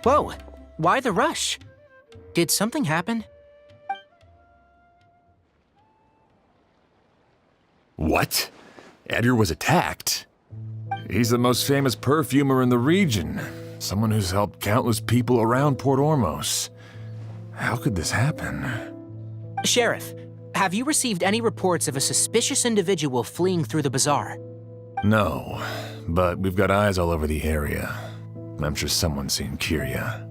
Whoa, why the rush? Did something happen? What? Edgar was attacked? He's the most famous perfumer in the region. Someone who's helped countless people around Port Ormos. How could this happen? Sheriff, have you received any reports of a suspicious individual fleeing through the bazaar? No, but we've got eyes all over the area. I'm sure someone's seen Kyria.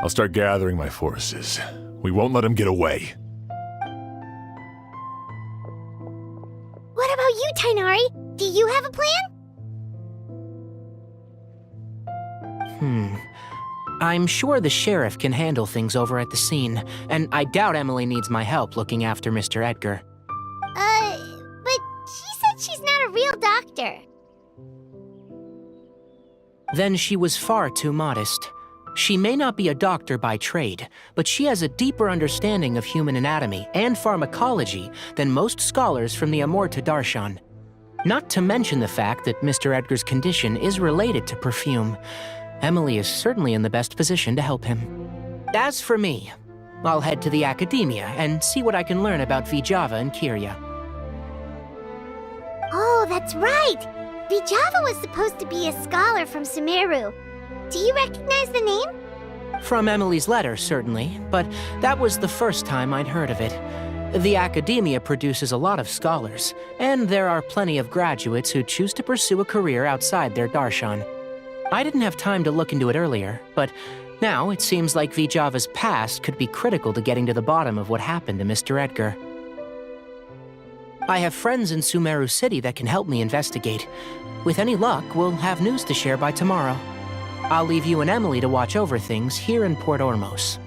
I'll start gathering my forces. We won't let him get away. What about you, Tighnari? Do you have a plan? I'm sure the sheriff can handle things over at the scene, and I doubt Emily needs my help looking after Mr. Edgar. But she said she's not a real doctor. Then she was far too modest. She may not be a doctor by trade, but she has a deeper understanding of human anatomy and pharmacology than most scholars from the Amorta Darshan. Not to mention the fact that Mr. Edgar's condition is related to perfume. Emily is certainly in the best position to help him. As for me, I'll head to the academia and see what I can learn about Vijava and Kyria. Oh, that's right! Vijava was supposed to be a scholar from Sumeru. Do you recognize the name? From Emily's letter, certainly, but that was the first time I'd heard of it. The academia produces a lot of scholars, and there are plenty of graduates who choose to pursue a career outside their darshan. I didn't have time to look into it earlier, but now it seems like Vijava's past could be critical to getting to the bottom of what happened to Mr. Edgar. I have friends in Sumeru City that can help me investigate. With any luck, we'll have news to share by tomorrow. I'll leave you and Emily to watch over things here in Port Ormos.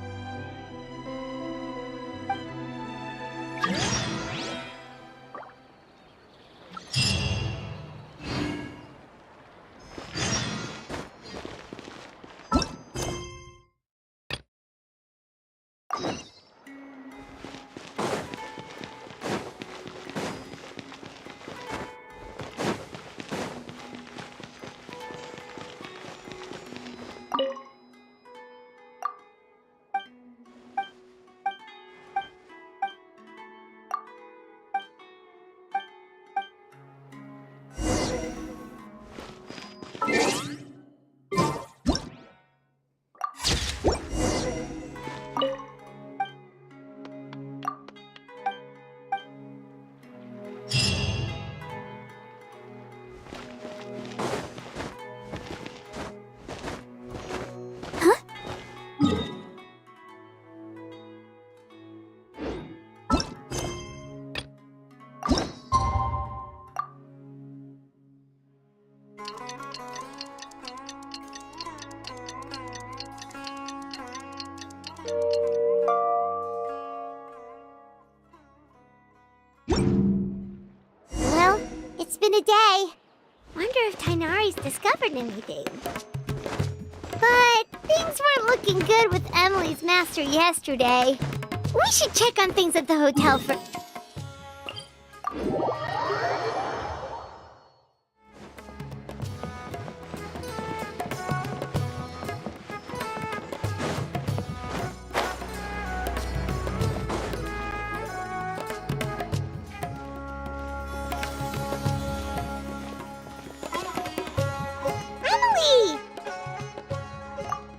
Well, it's been a day. Wonder if Tighnari's discovered anything. But things weren't looking good with Emily's master yesterday. We should check on things at the hotel for...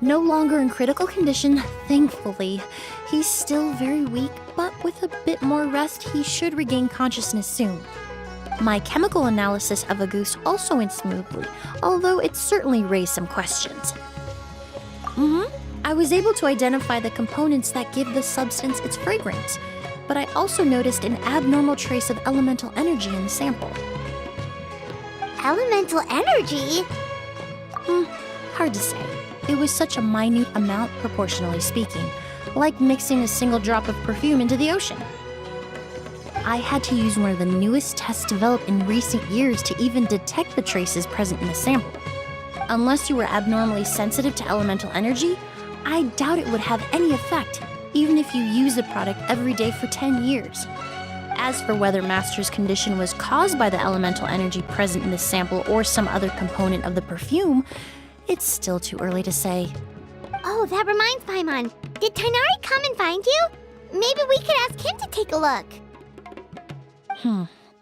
No longer in critical condition, thankfully. He's still very weak, but with a bit more rest, he should regain consciousness soon. My chemical analysis of a goose also went smoothly, although it certainly raised some questions. I was able to identify the components that give the substance its fragrance, but I also noticed an abnormal trace of elemental energy in the sample. Elemental energy? Hard to say. It was such a minute amount, proportionally speaking, like mixing a single drop of perfume into the ocean. I had to use one of the newest tests developed in recent years to even detect the traces present in the sample. Unless you were abnormally sensitive to elemental energy, I doubt it would have any effect, even if you use the product every day for 10 years. As for whether Master's condition was caused by the elemental energy present in the sample or some other component of the perfume, it's still too early to say. Oh, that reminds Paimon. Did Tainari come and find you? Maybe we could ask him to take a look.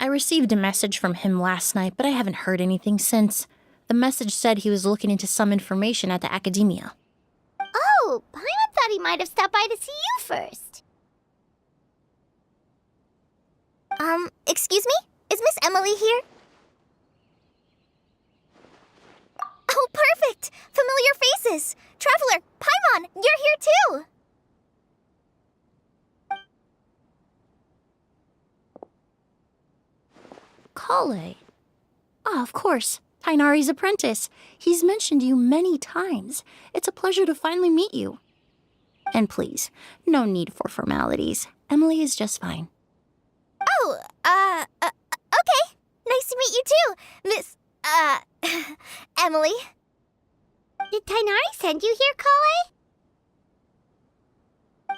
I received a message from him last night, but I haven't heard anything since. The message said he was looking into some information at the academia. Oh, Paimon thought he might have stopped by to see you first. Excuse me? Is Miss Emily here? Oh, perfect! Familiar faces! Traveler, Paimon, you're here too! Kale. Ah, of course. Tainari's apprentice. He's mentioned you many times. It's a pleasure to finally meet you. And please, no need for formalities. Emily is just fine. Oh, okay. Nice to meet you too, Miss, Emily. Did Tainari send you here, Kale?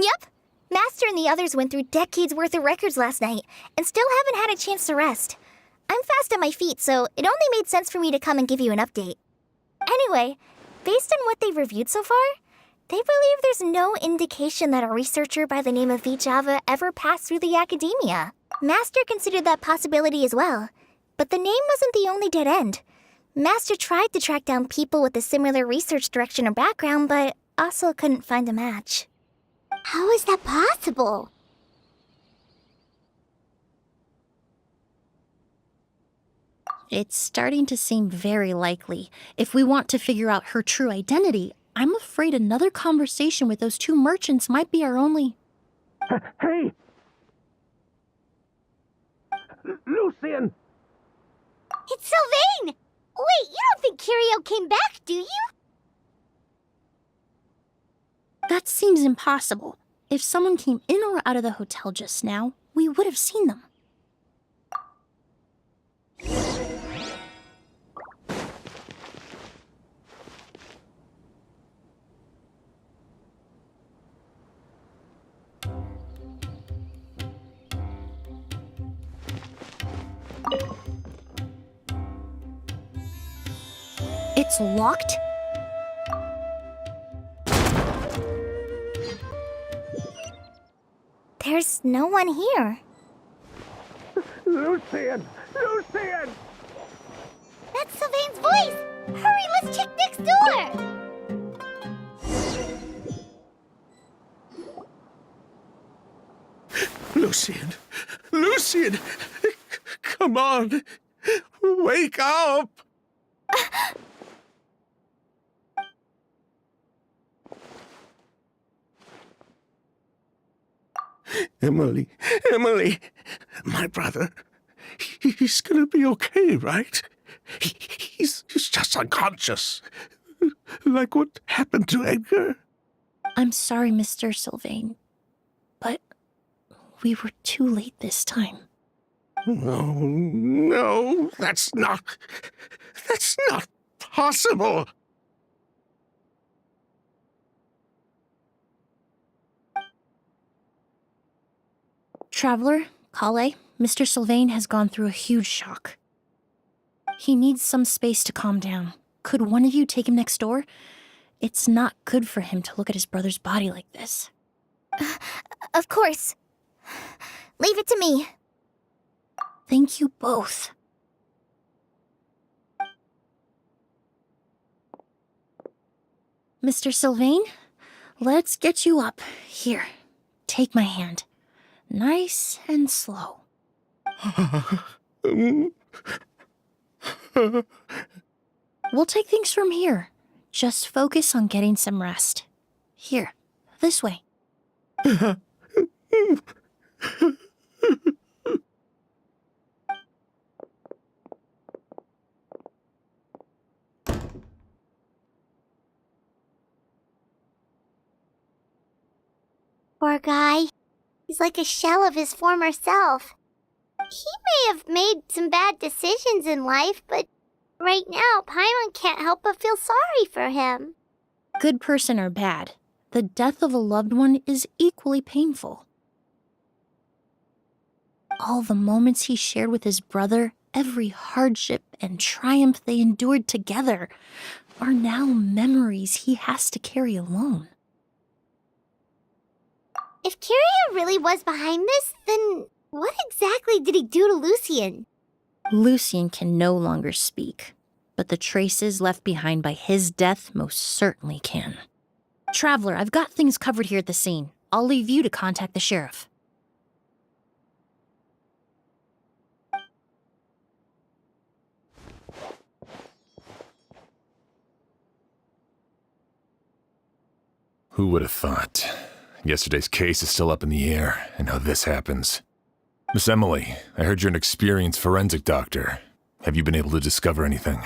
Yep. Master and the others went through decades worth of records last night and still haven't had a chance to rest. I'm fast on my feet, so it only made sense for me to come and give you an update. Anyway, based on what they've reviewed so far, they believe there's no indication that a researcher by the name of Vijava ever passed through the academia. Master considered that possibility as well, but the name wasn't the only dead end. Master tried to track down people with a similar research direction or background, but also couldn't find a match. How is that possible? It's starting to seem very likely. If we want to figure out her true identity, I'm afraid another conversation with those two merchants might be our only... Hey! Lucian! It's Sylvain! Wait, you don't think Kirio came back, do you? That seems impossible. If someone came in or out of the hotel just now, we would have seen them. It's locked? There's no one here. Lucian! Lucian! That's Sylvain's voice! Hurry, let's check next door! Lucian! Lucian! Come on! Wake up! Emily, Emily, my brother, he's gonna be okay, right? He's just unconscious. Like what happened to Edgar. I'm sorry, Mr. Sylvain, but we were too late this time. Oh, no, that's not possible. Traveler, Kale, Mr. Sylvain has gone through a huge shock. He needs some space to calm down. Could one of you take him next door? It's not good for him to look at his brother's body like this. Of course. Leave it to me. Thank you both. Mr. Sylvain, let's get you up. Here, take my hand. Nice and slow. We'll take things from here. Just focus on getting some rest. Here, this way. Poor guy. He's like a shell of his former self. He may have made some bad decisions in life, but right now, Paimon can't help but feel sorry for him. Good person or bad, the death of a loved one is equally painful. All the moments he shared with his brother, every hardship and triumph they endured together. are now memories he has to carry alone. If Kyria really was behind this, then what exactly did he do to Lucien? Lucien can no longer speak, but the traces left behind by his death most certainly can. Traveler, I've got things covered here at the scene. I'll leave you to contact the sheriff. Who would have thought? Yesterday's case is still up in the air, and now this happens. Miss Emily, I heard you're an experienced forensic doctor. Have you been able to discover anything?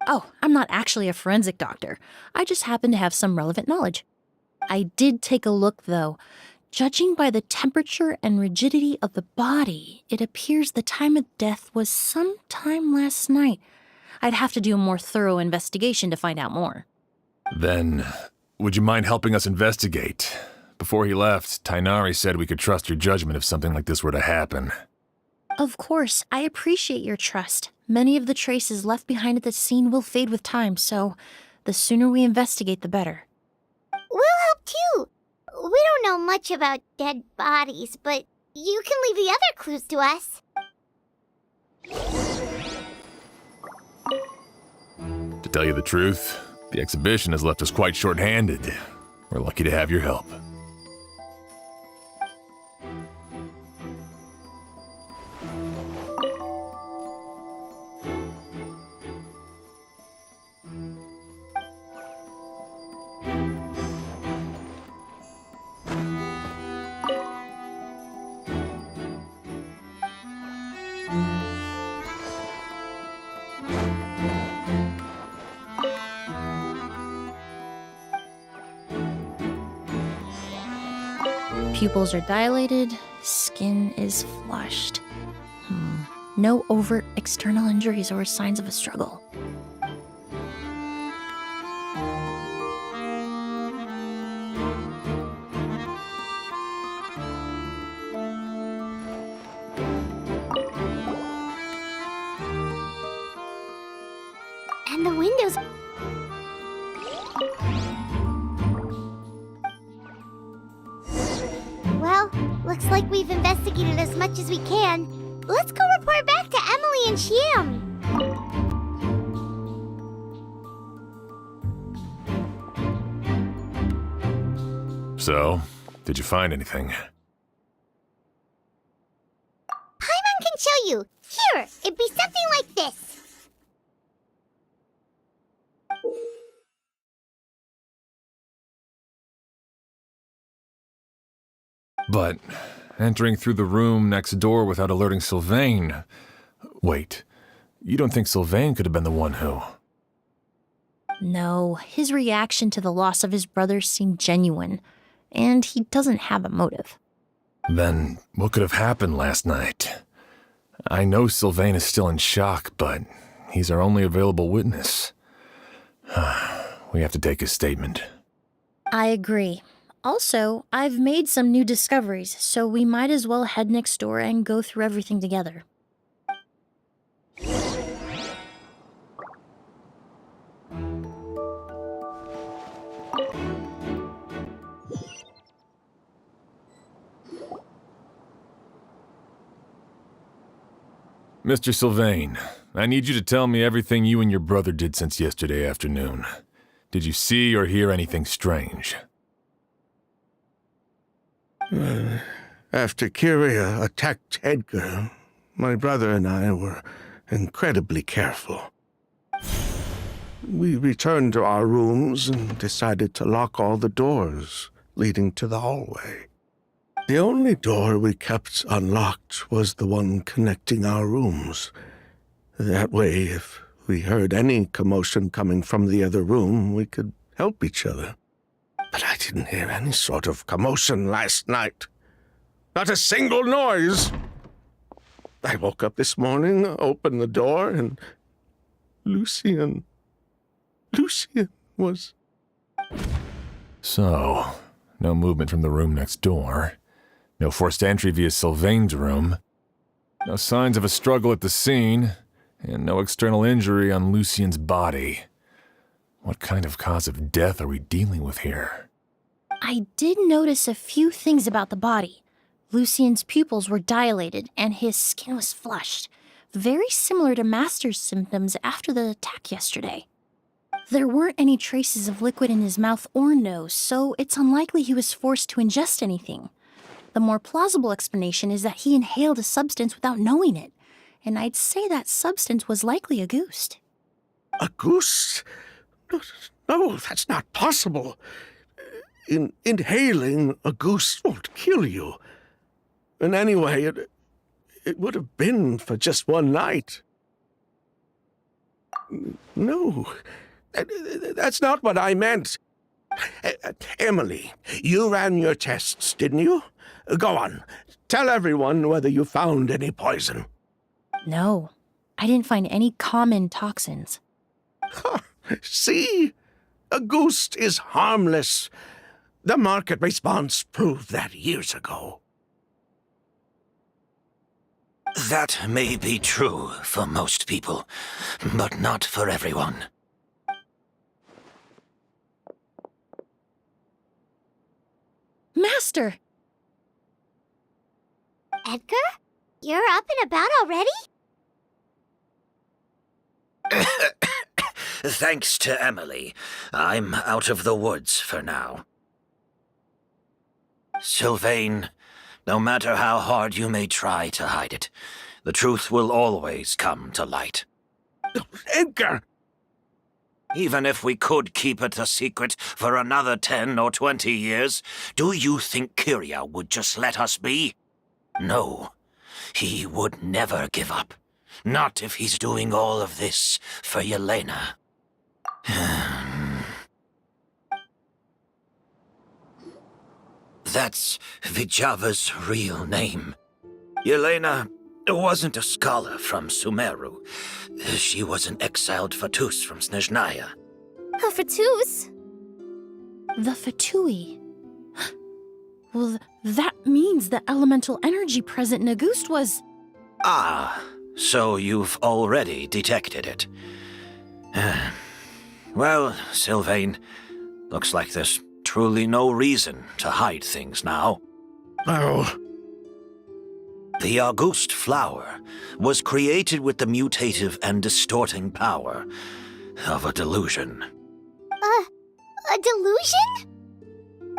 Oh, I'm not actually a forensic doctor. I just happen to have some relevant knowledge. I did take a look, though. Judging by the temperature and rigidity of the body, it appears the time of death was sometime last night. I'd have to do a more thorough investigation to find out more. Then, would you mind helping us investigate? Before he left, Tainari said we could trust your judgment if something like this were to happen. Of course, I appreciate your trust. Many of the traces left behind at the scene will fade with time, so the sooner we investigate, the better. We'll help too. We don't know much about dead bodies, but you can leave the other clues to us. To tell you the truth, the exhibition has left us quite short-handed. We're lucky to have your help. Pupils are dilated, skin is flushed. No overt external injuries or signs of a struggle. And the windows... Well, looks like we've investigated as much as we can. Let's go report back to Emily and Shiam. So, did you find anything? Paimon can show you. Here, it'd be something like this. But entering through the room next door without alerting Sylvain... Wait, you don't think Sylvain could have been the one who... No, his reaction to the loss of his brother seemed genuine, and he doesn't have a motive. Then what could have happened last night? I know Sylvain is still in shock, but he's our only available witness. We have to take his statement. I agree. Also, I've made some new discoveries, so we might as well head next door and go through everything together. Mr. Sylvain, I need you to tell me everything you and your brother did since yesterday afternoon. Did you see or hear anything strange? After Kyria attacked Edgar, my brother and I were incredibly careful. We returned to our rooms and decided to lock all the doors leading to the hallway. The only door we kept unlocked was the one connecting our rooms. That way, if we heard any commotion coming from the other room, we could help each other. But I didn't hear any sort of commotion last night. Not a single noise. I woke up this morning, opened the door, and Lucien was... So, no movement from the room next door. No forced entry via Sylvain's room. No signs of a struggle at the scene. And no external injury on Lucien's body. What kind of cause of death are we dealing with here? I did notice a few things about the body. Lucien's pupils were dilated and his skin was flushed, very similar to Master's symptoms after the attack yesterday. There weren't any traces of liquid in his mouth or nose, so it's unlikely he was forced to ingest anything. The more plausible explanation is that he inhaled a substance without knowing it, and I'd say that substance was likely a goose. A goose? No, that's not possible. Inhaling a goose won't kill you. And anyway, it would have been for just one night. No, that's not what I meant. Emily, you ran your tests, didn't you? Go on, tell everyone whether you found any poison. No, I didn't find any common toxins. See? A goose is harmless. The market response proved that years ago. That may be true for most people, but not for everyone. Master! Edgar? You're up and about already? Thanks to Emily, I'm out of the woods for now. Sylvain, no matter how hard you may try to hide it, the truth will always come to light. Edgar! Even if we could keep it a secret for another 10 or 20 years, do you think Kyria would just let us be? No, he would never give up. Not if he's doing all of this for Yelena. That's Vijava's real name. Yelena wasn't a scholar from Sumeru. She was an exiled Fatus from Snezhnaya. A Fatus? The Fatui. Well, that means the elemental energy present in Auguste was... Ah, so you've already detected it. Well, Sylvain, looks like there's truly no reason to hide things now. Oh. The Auguste flower was created with the mutative and distorting power of a delusion. A delusion?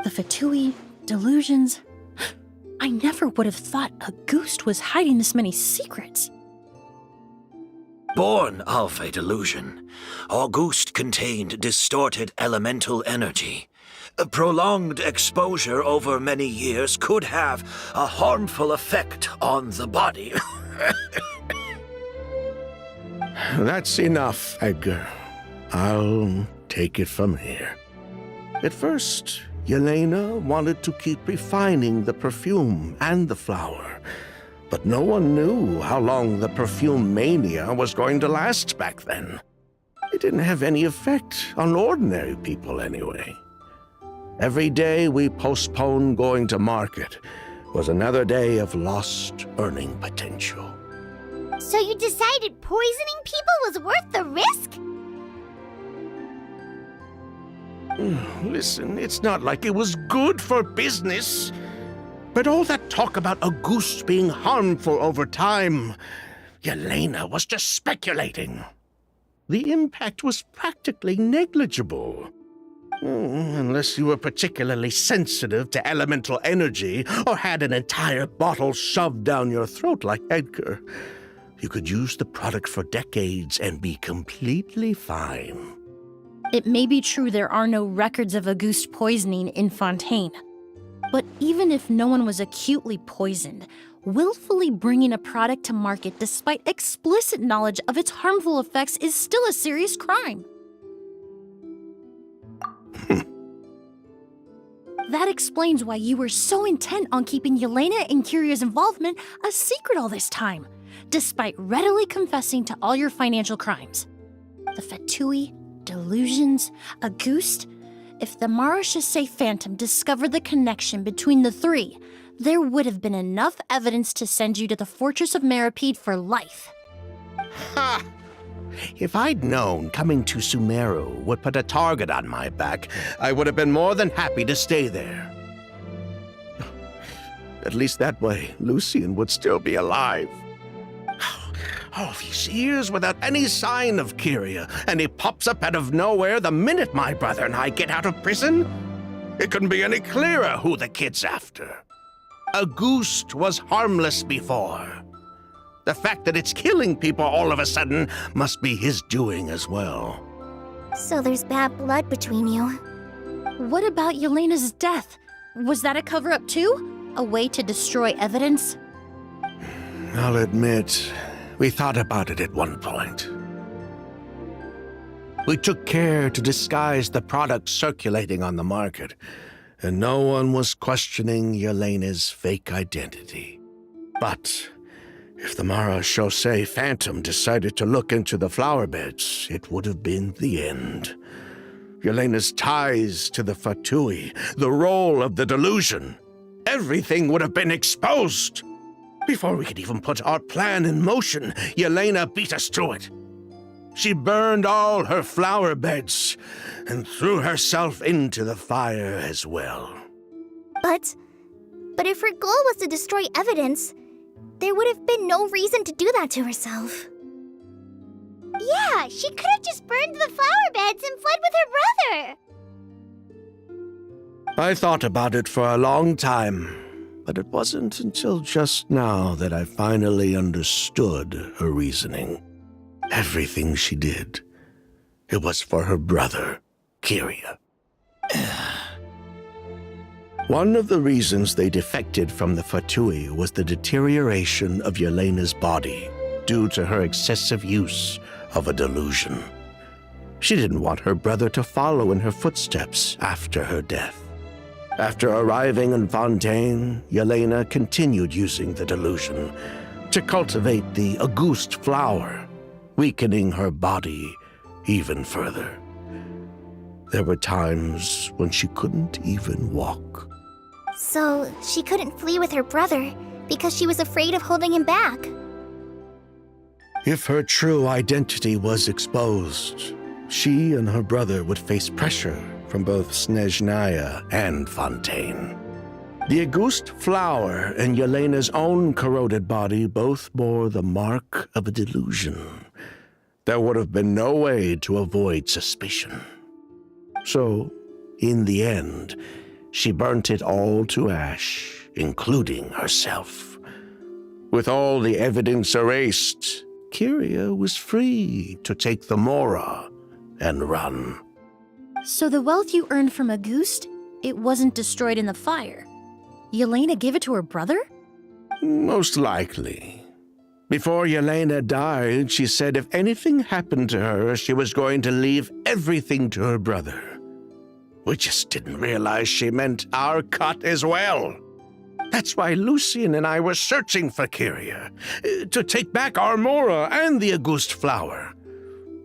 The Fatui, delusions... I never would have thought Auguste was hiding this many secrets. Born of a delusion, Auguste contained distorted elemental energy. A prolonged exposure over many years could have a harmful effect on the body. That's enough, Edgar. I'll take it from here. At first, Yelena wanted to keep refining the perfume and the flower, but no one knew how long the perfume mania was going to last back then. It didn't have any effect on ordinary people anyway. Every day we postponed going to market was another day of lost earning potential. So you decided poisoning people was worth the risk? Listen, it's not like it was good for business. But all that talk about Auguste being harmful over time, Yelena was just speculating. The impact was practically negligible. Unless you were particularly sensitive to elemental energy or had an entire bottle shoved down your throat like Edgar. You could use the product for decades and be completely fine. It may be true there are no records of Auguste poisoning in Fontaine. But even if no one was acutely poisoned, willfully bringing a product to market despite explicit knowledge of its harmful effects is still a serious crime. That explains why you were so intent on keeping Yelena and Kyria's involvement a secret all this time, despite readily confessing to all your financial crimes. The Fatui, delusions, Auguste. If the Marechaussee Phantom discovered the connection between the three, there would have been enough evidence to send you to the Fortress of Meripede for life. Ha! If I'd known coming to Sumeru would put a target on my back, I would have been more than happy to stay there. At least that way, Lucian would still be alive. All these years without any sign of Kyria, and he pops up out of nowhere the minute my brother and I get out of prison? It couldn't be any clearer who the kid's after. Auguste was harmless before. The fact that it's killing people all of a sudden must be his doing as well. So there's bad blood between you. What about Yelena's death? Was that a cover-up too? A way to destroy evidence? I'll admit, we thought about it at one point. We took care to disguise the products circulating on the market, and no one was questioning Yelena's fake identity. But if the Mara Chaussee Phantom decided to look into the flower beds, it would have been the end. Yelena's ties to the Fatui, the role of the delusion, everything would have been exposed. Before we could even put our plan in motion, Yelena beat us to it. She burned all her flower beds and threw herself into the fire as well. But if her goal was to destroy evidence, there would have been no reason to do that to herself. Yeah, she could have just burned the flower beds and fled with her brother. I thought about it for a long time, but it wasn't until just now that I finally understood her reasoning. Everything she did, it was for her brother, Kyria. One of the reasons they defected from the Fatui was the deterioration of Yelena's body due to her excessive use of a delusion. She didn't want her brother to follow in her footsteps after her death. After arriving in Fontaine, Yelena continued using the delusion to cultivate the Auguste flower, weakening her body even further. There were times when she couldn't even walk. So she couldn't flee with her brother because she was afraid of holding him back. If her true identity was exposed, she and her brother would face pressure from both Snezhnaya and Fontaine. The Auguste flower and Yelena's own corroded body both bore the mark of a delusion. There would have been no way to avoid suspicion. So, in the end, she burnt it all to ash, including herself. With all the evidence erased, Kyria was free to take the Mora and run. So the wealth you earned from Auguste, it wasn't destroyed in the fire. Yelena gave it to her brother? Most likely. Before Yelena died, she said if anything happened to her, she was going to leave everything to her brother. We just didn't realize she meant our cut as well. That's why Lucian and I were searching for Kyria, to take back our Mora and the Auguste flower.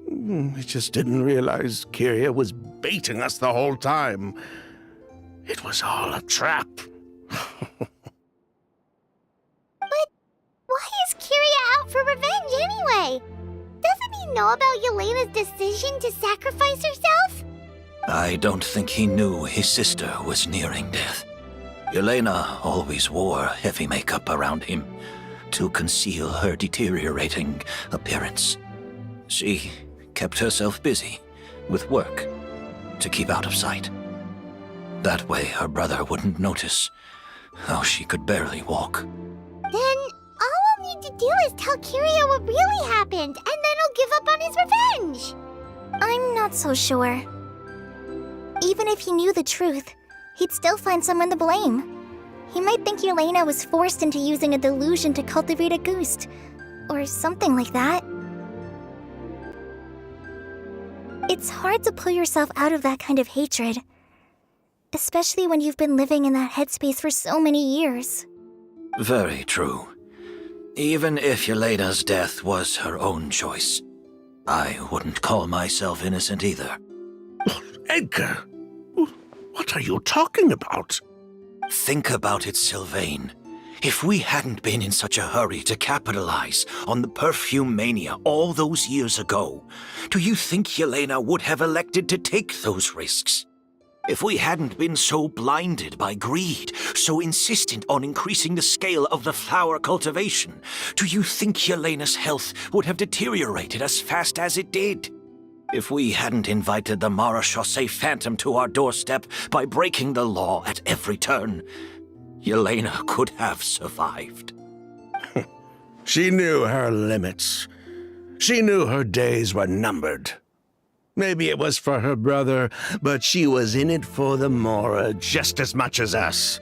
We just didn't realize Kyria was baiting us the whole time. It was all a trap. But why is Kyria out for revenge anyway? Doesn't he know about Yelena's decision to sacrifice herself? I don't think he knew his sister was nearing death. Yelena always wore heavy makeup around him to conceal her deteriorating appearance. She kept herself busy with work to keep out of sight. That way her brother wouldn't notice how she could barely walk. Then all we'll need to do is tell Kyria what really happened, and then he'll give up on his revenge. I'm not so sure. Even if he knew the truth, he'd still find someone to blame. He might think Yelena was forced into using a delusion to cultivate Auguste, or something like that. It's hard to pull yourself out of that kind of hatred, especially when you've been living in that headspace for so many years. Very true. Even if Yelena's death was her own choice, I wouldn't call myself innocent either. Edgar, what are you talking about? Think about it, Sylvain. If we hadn't been in such a hurry to capitalize on the perfume mania all those years ago, do you think Yelena would have elected to take those risks? If we hadn't been so blinded by greed, so insistent on increasing the scale of the flower cultivation, do you think Yelena's health would have deteriorated as fast as it did? If we hadn't invited the Marechaussee Phantom to our doorstep by breaking the law at every turn, Yelena could have survived. She knew her limits. She knew her days were numbered. Maybe it was for her brother, but she was in it for the Mora just as much as us.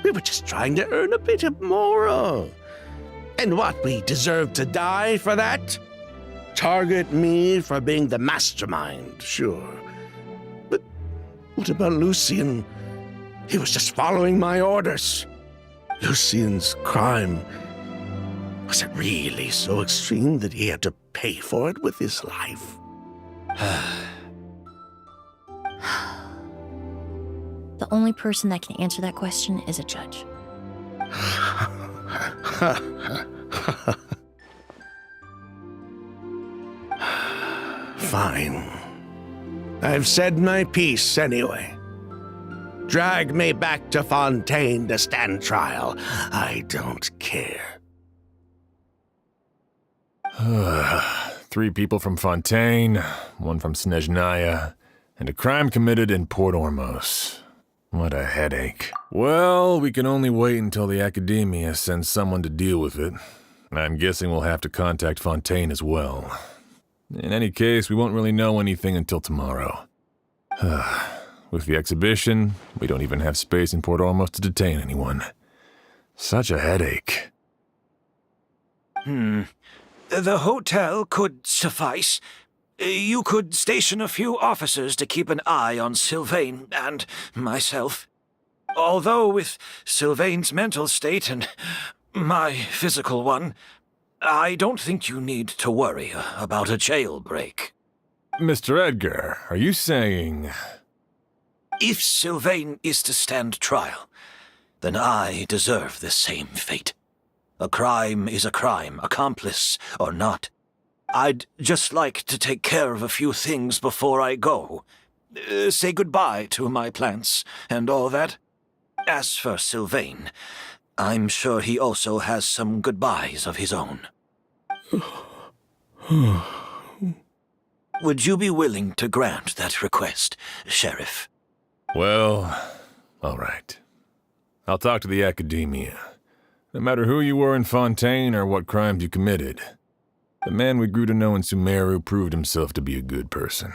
We were just trying to earn a bit of Mora. And what, we deserve to die for that? Target me for being the mastermind, sure. But what about Lucien? He was just following my orders. Lucien's crime, was it really so extreme that he had to pay for it with his life? The only person that can answer that question is a judge. Fine. I've said my piece anyway. Drag me back to Fontaine to stand trial. I don't care. 3 people from Fontaine, 1 from Snezhnaya, and a crime committed in Port Ormos. What a headache. Well, we can only wait until the Academia sends someone to deal with it. I'm guessing we'll have to contact Fontaine as well. In any case, we won't really know anything until tomorrow. With the exhibition, we don't even have space in Port Ormos to detain anyone. Such a headache. The hotel could suffice. You could station a few officers to keep an eye on Sylvain and myself. Although with Sylvain's mental state and my physical one, I don't think you need to worry about a jailbreak. Mr. Edgar, are you saying... If Sylvain is to stand trial, then I deserve the same fate. A crime is a crime, accomplice or not. I'd just like to take care of a few things before I go. Say goodbye to my plants and all that. As for Sylvain, I'm sure he also has some goodbyes of his own. Would you be willing to grant that request, Sheriff? Well, all right. I'll talk to the Academia. No matter who you were in Fontaine or what crimes you committed, the man we grew to know in Sumeru proved himself to be a good person.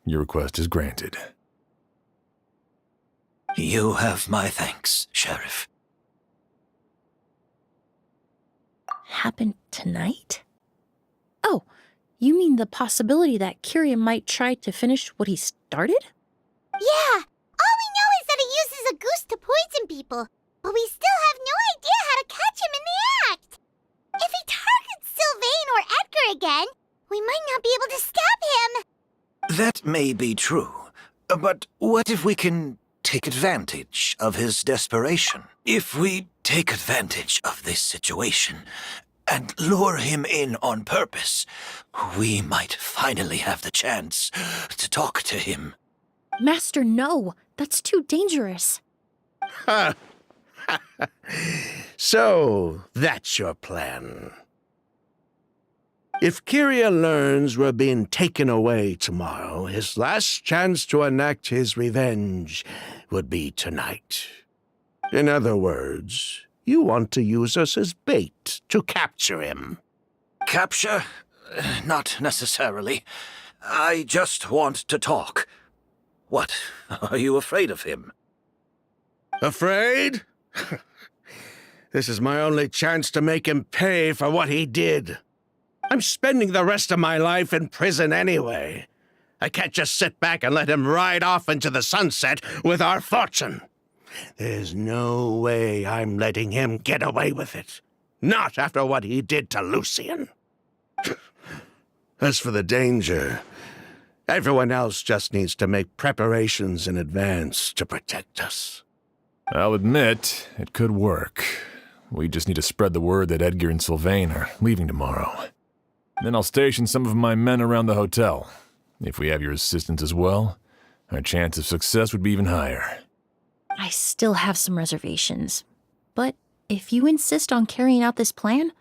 Your request is granted. You have my thanks, Sheriff. Happened tonight? Oh, you mean the possibility that Kyria might try to finish what he started? Yeah, all we know is that he uses a goose to poison people, but we still have no idea how to catch him in the act. If he targets Sylvain or Edgar again, we might not be able to stop him. That may be true, but what if we can take advantage of his desperation? If we take advantage of this situation and lure him in on purpose, we might finally have the chance to talk to him. Master, no. That's too dangerous. So, that's your plan. If Kyria learns we're being taken away tomorrow, his last chance to enact his revenge would be tonight. In other words, you want to use us as bait to capture him. Capture? Not necessarily. I just want to talk. What? Are you afraid of him? Afraid? This is my only chance to make him pay for what he did. I'm spending the rest of my life in prison anyway. I can't just sit back and let him ride off into the sunset with our fortune. There's no way I'm letting him get away with it. Not after what he did to Lucien. As for the danger, everyone else just needs to make preparations in advance to protect us. I'll admit, it could work. We just need to spread the word that Edgar and Sylvain are leaving tomorrow. Then I'll station some of my men around the hotel. If we have your assistance as well, our chance of success would be even higher. I still have some reservations. But if you insist on carrying out this plan,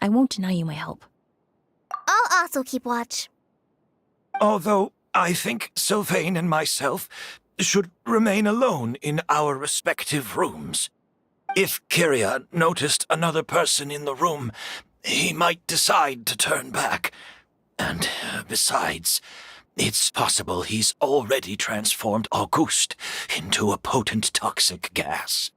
I won't deny you my help. I'll also keep watch. Although I think Sylvain and myself should remain alone in our respective rooms. If Kyria noticed another person in the room, he might decide to turn back. And besides, it's possible he's already transformed Auguste into a potent toxic gas.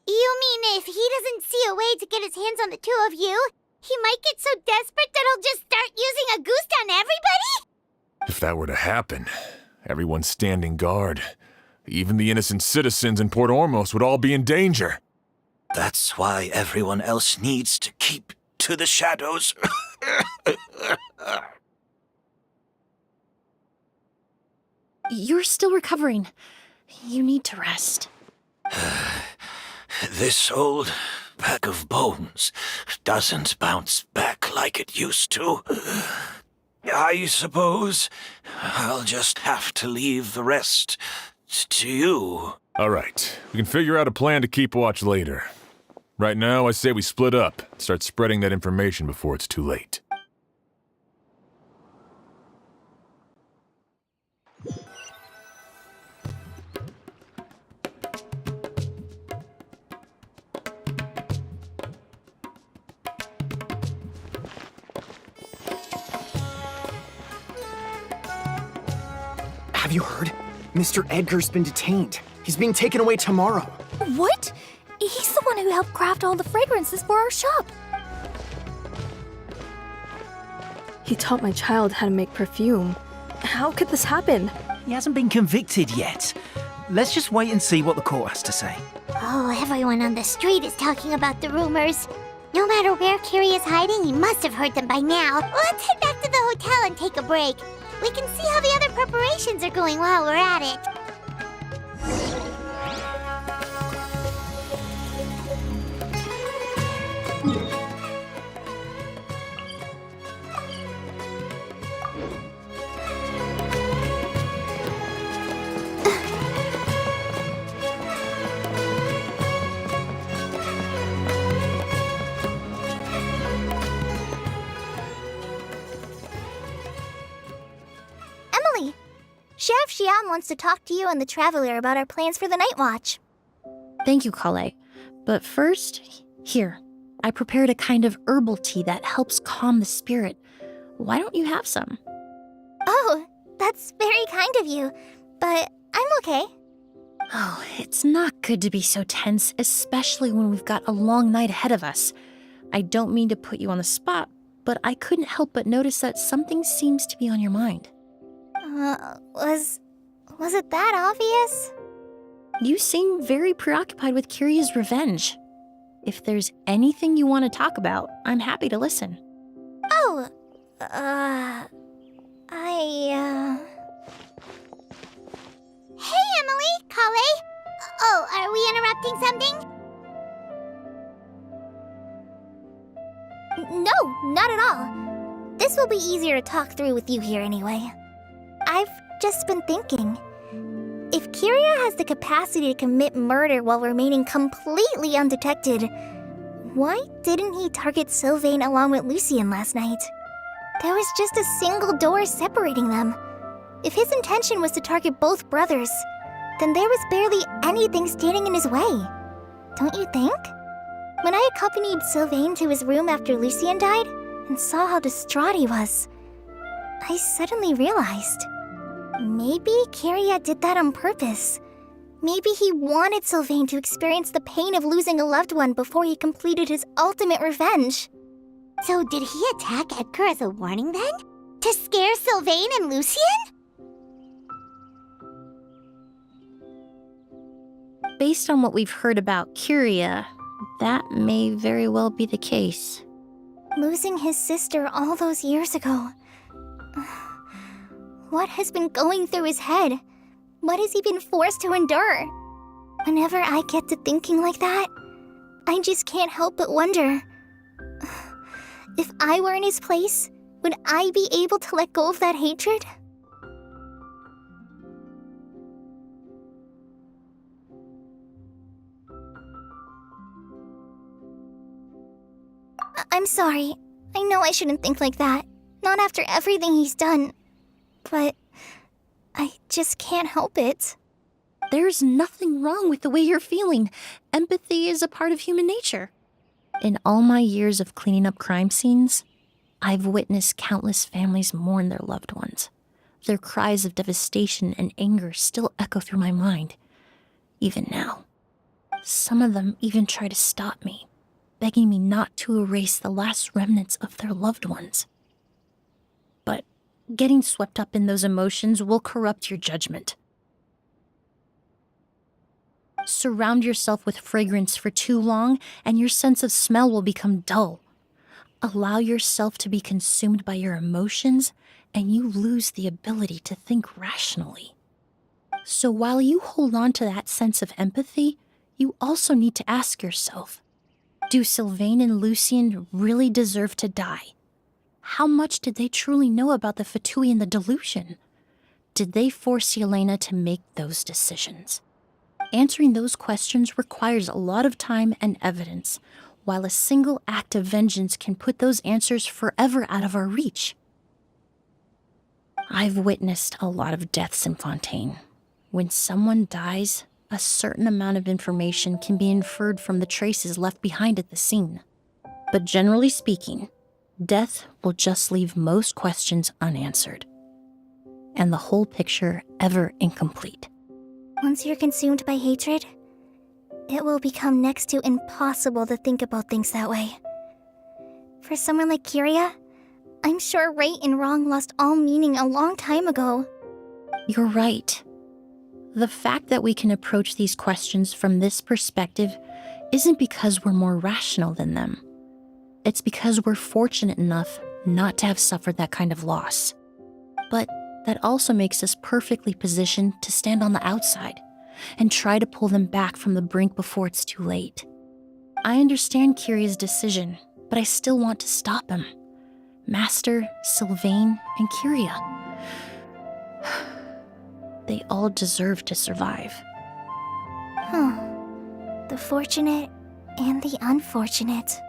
You mean if he doesn't see a way to get his hands on the two of you, he might get so desperate that he'll just start using Auguste on everybody? If that were to happen, everyone standing guard, even the innocent citizens in Port Ormos would all be in danger. That's why everyone else needs to keep to the shadows. You're still recovering. You need to rest. This old bag of bones doesn't bounce back like it used to. I suppose I'll just have to leave the rest to you. All right, we can figure out a plan to keep watch later. Right now, I say we split up, start spreading that information before it's too late. Have you heard? Mr. Edgar's been detained. He's being taken away tomorrow. What? He's the one who helped craft all the fragrances for our shop. He taught my child how to make perfume. How could this happen? He hasn't been convicted yet. Let's just wait and see what the court has to say. Oh, everyone on the street is talking about the rumors. No matter where Kyria is hiding, he must have heard them by now. Let's head back to the hotel and take a break. We can see how the other preparations are going while we're at it. Emily, Sheriff Xian wants to talk to you and the Traveler about our plans for the Night Watch. Thank you, Kale. But first, here, I prepared a kind of herbal tea that helps calm the spirit. Why don't you have some? Oh, that's very kind of you, but I'm okay. Oh, it's not good to be so tense, especially when we've got a long night ahead of us. I don't mean to put you on the spot, but I couldn't help but notice that something seems to be on your mind. Was it that obvious? You seem very preoccupied with Kyria's revenge. If there's anything you want to talk about, I'm happy to listen. Oh, Hey, Emily, Kale. Oh, are we interrupting something? No, not at all. This will be easier to talk through with you here anyway. I've just been thinking. If Kyria has the capacity to commit murder while remaining completely undetected, why didn't he target Sylvain along with Lucien last night? There was just a single door separating them. If his intention was to target both brothers, then there was barely anything standing in his way. Don't you think? When I accompanied Sylvain to his room after Lucien died and saw how distraught he was, I suddenly realized. Maybe Kyria did that on purpose. Maybe he wanted Sylvain to experience the pain of losing a loved one before he completed his ultimate revenge. So did he attack Edgar as a warning then? To scare Sylvain and Lucien? Based on what we've heard about Kyria, that may very well be the case. Losing his sister all those years ago. What has been going through his head? What has he been forced to endure? Whenever I get to thinking like that, I just can't help but wonder. If I were in his place, would I be able to let go of that hatred? I'm sorry. I know I shouldn't think like that. Not after everything he's done. But I just can't help it. There's nothing wrong with the way you're feeling. Empathy is a part of human nature. In all my years of cleaning up crime scenes, I've witnessed countless families mourn their loved ones. Their cries of devastation and anger still echo through my mind, even now. Some of them even try to stop me, begging me not to erase the last remnants of their loved ones. But getting swept up in those emotions will corrupt your judgment. Surround yourself with fragrance for too long, and your sense of smell will become dull. Allow yourself to be consumed by your emotions, and you lose the ability to think rationally. So while you hold on to that sense of empathy, you also need to ask yourself, do Sylvain and Lucien really deserve to die? How much did they truly know about the Fatui and the delusion? Did they force Yelena to make those decisions? Answering those questions requires a lot of time and evidence, while a single act of vengeance can put those answers forever out of our reach. I've witnessed a lot of deaths in Fontaine. When someone dies, a certain amount of information can be inferred from the traces left behind at the scene. But generally speaking, death will just leave most questions unanswered, and the whole picture ever incomplete. Once you're consumed by hatred, it will become next to impossible to think about things that way. For someone like Kiria, I'm sure right and wrong lost all meaning a long time ago. You're right. The fact that we can approach these questions from this perspective isn't because we're more rational than them. It's because we're fortunate enough not to have suffered that kind of loss. But that also makes us perfectly positioned to stand on the outside and try to pull them back from the brink before it's too late. I understand Kiria's decision, but I still want to stop him. Master, Sylvain, and Kiria. They all deserve to survive. The fortunate and the unfortunate.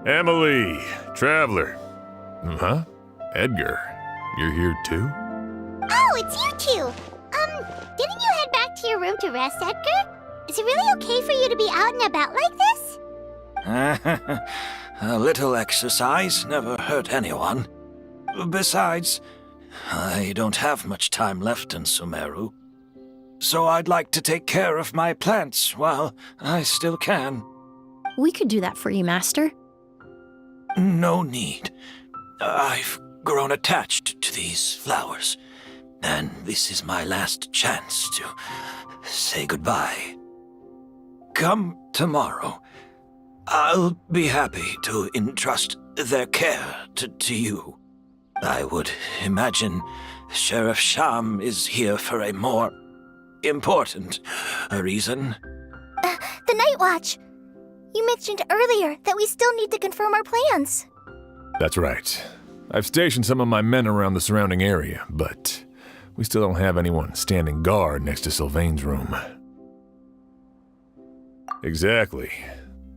Emilie, traveler. Huh? Edgar, you're here too? Oh, it's you two! Didn't you head back to your room to rest, Edgar? Is it really okay for you to be out and about like this? A little exercise never hurt anyone. Besides, I don't have much time left in Sumeru. So I'd like to take care of my plants while I still can. We could do that for you, Master. No need. I've grown attached to these flowers, and this is my last chance to say goodbye. Come tomorrow. I'll be happy to entrust their care to you. I would imagine Sheriff Sham is here for a more important reason. The Night Watch! You mentioned earlier that we still need to confirm our plans. That's right. I've stationed some of my men around the surrounding area, but we still don't have anyone standing guard next to Sylvain's room. Exactly.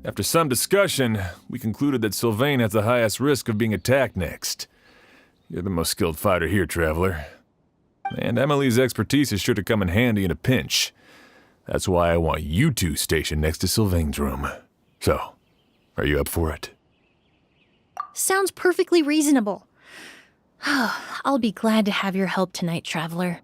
After some discussion, we concluded that Sylvain has the highest risk of being attacked next. You're the most skilled fighter here, traveler. And Emilie's expertise is sure to come in handy in a pinch. That's why I want you two stationed next to Sylvain's room. So, are you up for it? Sounds perfectly reasonable. I'll be glad to have your help tonight, traveler.